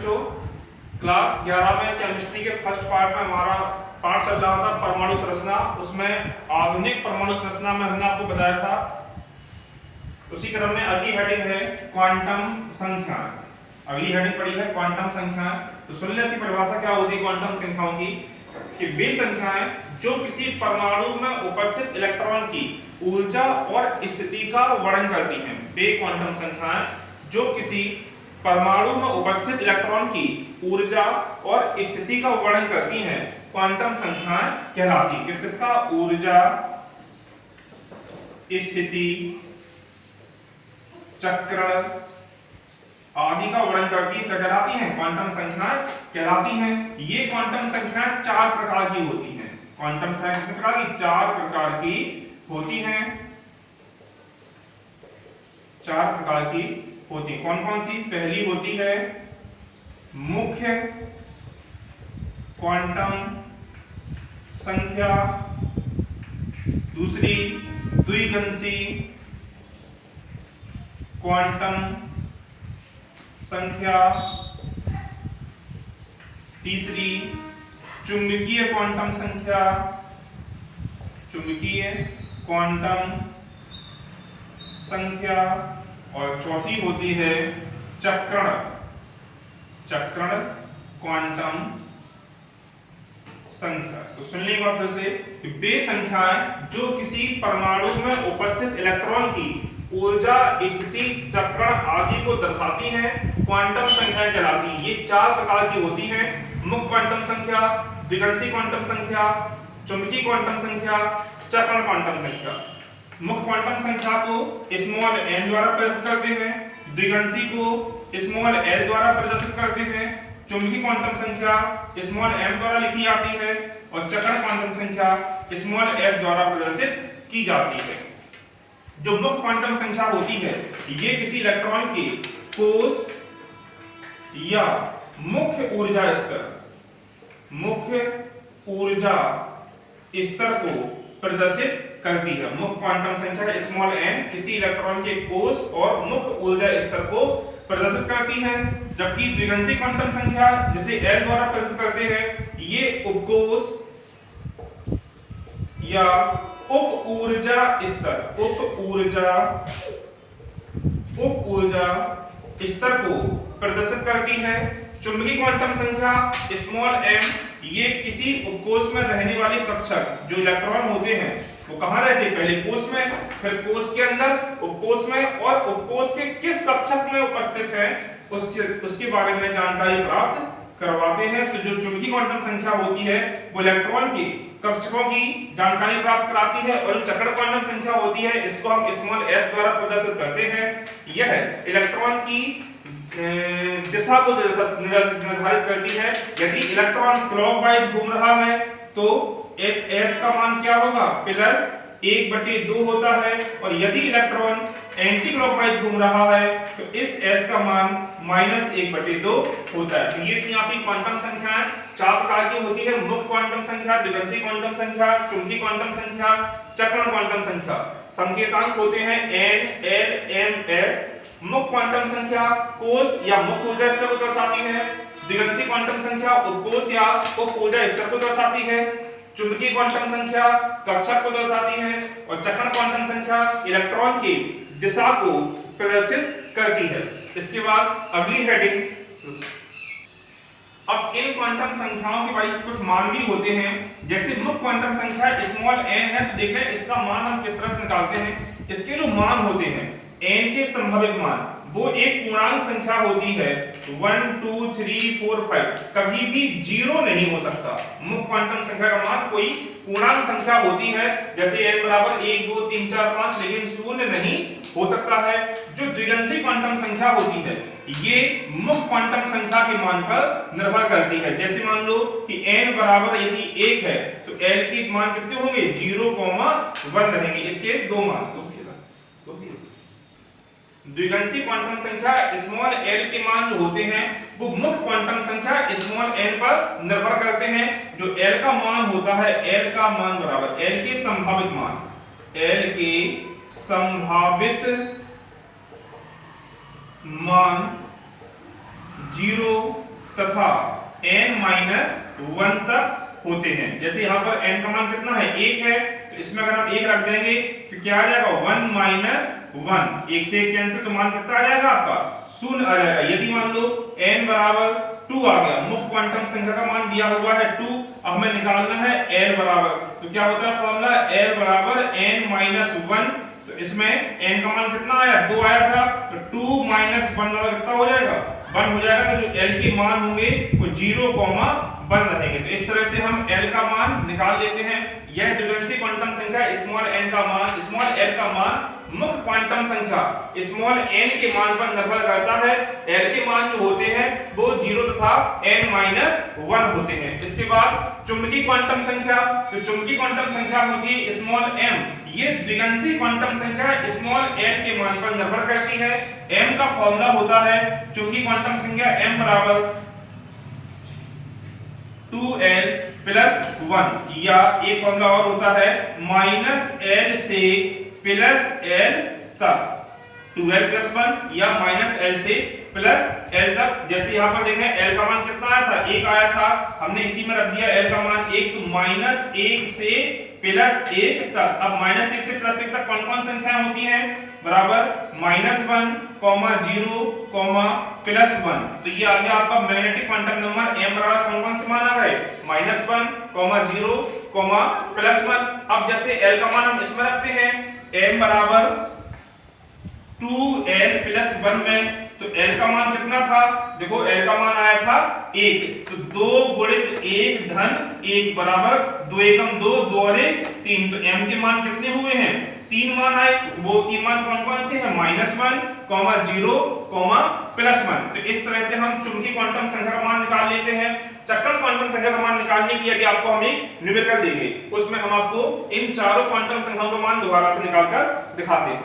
बच्चों, क्लास 11 में केमिस्ट्री के फर्स्ट पार्ट में हमारा पार्ट चल रहा था परमाणु संरचना। उसमें आधुनिक परमाणु संरचना में हमने आपको बताया था। उसी क्रम में अगली हेडिंग है क्वांटम संख्या। अगली हेडिंग पड़ी है क्वांटम संख्या। तो सुन ले, इसकी परिभाषा क्या होती है क्वांटम संख्याओं की, कि वे संख्याएं जो किसी परमाणु में उपस्थित इलेक्ट्रॉन की ऊर्जा और स्थिति का वर्णन करती हैं। वे क्वांटम संख्याएं जो किसी परमाणु में उपस्थित इलेक्ट्रॉन की ऊर्जा और स्थिति का वर्णन करती हैं, क्वांटम संख्याएं कहलाती हैं। किसका? ऊर्जा, स्थिति, चक्र आदि का वर्णन करती है, कहलाती हैं क्वांटम संख्याएं कहलाती हैं। ये क्वांटम संख्याएं 4 प्रकार की होती हैं। क्वांटम संख्या कितने प्रकार की? 4 प्रकार की होती हैं। 4 प्रकार की होती है। कौन कौन सी? पहली होती है मुख्य क्वांटम संख्या, दूसरी द्विगंशी क्वांटम संख्या, तीसरी चुंबकीय क्वांटम संख्या, चुंबकीय क्वांटम संख्या, और चौथी होती है चक्रण क्वांटम संख्या। तो सुन लीजिए फिर से कि वे संख्याएं जो किसी परमाणु में उपस्थित इलेक्ट्रॉन की ऊर्जा, स्थिति, चक्रण आदि को दर्शाती हैं, क्वांटम संख्याएं कहलाती हैं। ये 4 प्रकार की होती हैं। मुख्य क्वांटम संख्या, द्विगंशी क्वांटम संख्या, चुंबकीय क्वांटम संख्या, चक्रण क्वांटम संख्या। मुख्य क्वांटम संख्या को स्मॉल n द्वारा प्रदर्शित करते हैं, द्विगंशी को स्मॉल l द्वारा प्रदर्शित करते हैं, चुंबकीय क्वांटम संख्या स्मॉल m द्वारा लिखी जाती है, और चक्रण क्वांटम संख्या स्मॉल s द्वारा प्रदर्शित की जाती है। जो मुख्य क्वांटम संख्या होती है, ये किसी इलेक्ट्रॉन के कोष या मुख्य ऊर्जा स्तर को प्रदर्शित करती है। मुख्य क्वांटम संख्या स्मॉल n किसी इलेक्ट्रॉन के कोष और मुख्य ऊर्जा स्तर को प्रदर्शित करती है। जबकि द्विगंशी क्वांटम संख्या जिसे L द्वारा प्रदर्शित करते हैं, ये उपकोष या उप ऊर्जा स्तर को प्रदर्शित करती है। चुंबकीय क्वांटम संख्या स्मॉल m ये किसी उपकोष में रहने वाले कक्षक जो इलेक्ट्रॉन होते हैं वो कहाँ रहते हैं? पहले कोष में, फिर कोष के अंदर, उपकोष में, और उपकोष के किस कक्षक में उपस्थित है उसके बारे में जानकारी प्राप्त करवाते हैं। तो जो चुंबकीय क्वांटम संख्या होती है वो इलेक्ट्रॉन की कक्षकों की जानकारी प्राप्त कराती है, और जो चक्रण क्वांटम संख्या होती है इसको हम स्मॉल s द्वारा प्रदर्शित करते हैं। यह इलेक्ट्रॉन की दिशा को निर्धारित करती है। यदि इलेक्ट्रॉन क्लॉकवाइज घूम रहा है तो s का मान क्या होगा? प्लस 1/2 होता है, और यदि इलेक्ट्रॉन एंटी क्लॉकवाइज घूम रहा है तो इस s का मान -1/2 होता है। तो ये थी आपकी क्वांटम संख्याएं। 4 प्रकार की होती है। मुख्य क्वांटम संख्या, द्विगंशी क्वांटम संख्या, चुंबकीय क्वांटम संख्या, चक्रण क्वांटम संख्या। संकेतांक होते हैं n, l, m, s। मुख्य क्वांटम संख्या कोष या मुख्य ऊर्जा स्तर को दर्शाती है। द्विगंशी क्वांटम संख्या उपकोष या उप ऊर्जा स्तर को दर्शाती है। चुंबकीय क्वांटम संख्या कक्षक को दर्शाती है, और चक्रण क्वांटम संख्या इलेक्ट्रॉन की दिशा को प्रदर्शित करती है। इसके बाद अगली हेडिंग, अब इन क्वांटम संख्याओं के भाई कुछ मान भी होते हैं। जैसे मुख्य क्वांटम संख्या स्मॉल n है, तो देखें इसका मान हम किस तरह से निकालते हैं। इसके जो मान होते हैं n के संभावित मान, वो एक पूर्णांक संख्या होती है 1 2 3 4 5, कभी भी 0 नहीं हो सकता। मुख्य क्वांटम संख्या का मान कोई पूर्णांक संख्या होती है, जैसे n बराबर 1 2 3 4 5, लेकिन 0 नहीं हो सकता है। जो द्विगंशी क्वांटम संख्या होती है ये मुख्य क्वांटम संख्या के मान पर निर्भर करती है। जैसे मान लो कि n बराबर यदि 1 है तो l के मान कितने होंगे? 0, 1 रहेंगे। इसके 2 मान। द्विगंशी क्वांटम संख्या स्मॉल l के मान जो होते हैं वो मुख्य क्वांटम संख्या स्मॉल n पर निर्भर करते हैं। जो l का मान होता है, l का मान बराबर l के संभावित मान, l के संभावित मान 0, तथा n-1 तक होते हैं। जैसे यहाँ पर n का मान कितना है 1 है, तो इसमें अगर हम 1 रख देंगे तो क्या आ जाएगा 1 - 1, 1 से 1 कैंसिल, तो मान कितना आ जाएगा आपका 0 आ जाएगा। यदि मान लो n बराबर 2 आ गया, मुख्य क्वांटम संख्या का मान दिया हुआ है 2, अब हमें निकालना है l बराबर, तो क्या होता है फॉर्मूला l बराबर n-1, तो इसमें n का मान कितना आया 2 आया था, तो 2 - 1 वाला कितना हो जाएगा 1 हो जाएगा। तो जो l के मान होंगे वो 0, 1 रहेंगे। तो इस तरह से हम l का मान निकाल लेते हैं। यह द्विगंशी क्वांटम संख्या स्मॉल n का मान, स्मॉल l का मान मुख्य क्वांटम संख्या स्मॉल n के मान पर निर्भर करता है। l के मान जो होते हैं वो 0 तथा n-1 होते हैं। इसके बाद चुंबकीय क्वांटम संख्या, तो चुंबकीय क्वांटम संख्या होती है स्मॉल m, ये द्विगंशी क्वांटम संख्या स्मॉल l के मान पर निर्भर करती है। m का फॉर्मूला होता है चुंबकीय क्वांटम संख्या m बराबर 2l+1, या एक फॉर्मूला और होता है -l से +l तक, 2l+1 या -l से +l तक। जैसे यहाँ पर देखें l का मान कितना आया था 1 आया था, हमने इसी में रख दिया l का मान 1, तो -1 से +1 तक। अब -1 से +1 तक कौन कौन संख्याएं होती हैं बराबर -1, 0, +1, तो ये आ गया आपका मैग्नेटिक क्वांटम नंबर m बराबर कौन कौन से मान आ गए -1, 0, +1। अब जैसे l का मान हम इसमें रखते हैं m बराबर 2l+1 में, तो l का मान कितना था, देखो l का मान आया था 1, तो 2 × 1 + 1 बराबर 2 × 2, 2 और 1 3, तो m के मान कितने हुए हैं 3 मान आए। वो 3 मान कौन कौन से हैं -1, 0, +1। तो इस तरह से हम चुंबकीय क्वांटम संख्या का मान निकाल लेते हैं। चक्रण क्वांटम संख्या का मान निकालने के लिए यदि आपको हम एक न्यूमेरिकल देंगे, उसमें हम आपको इन चारों क्वांटम संख्याओं का मान दोबारा से निकालकर दिखाते हैं।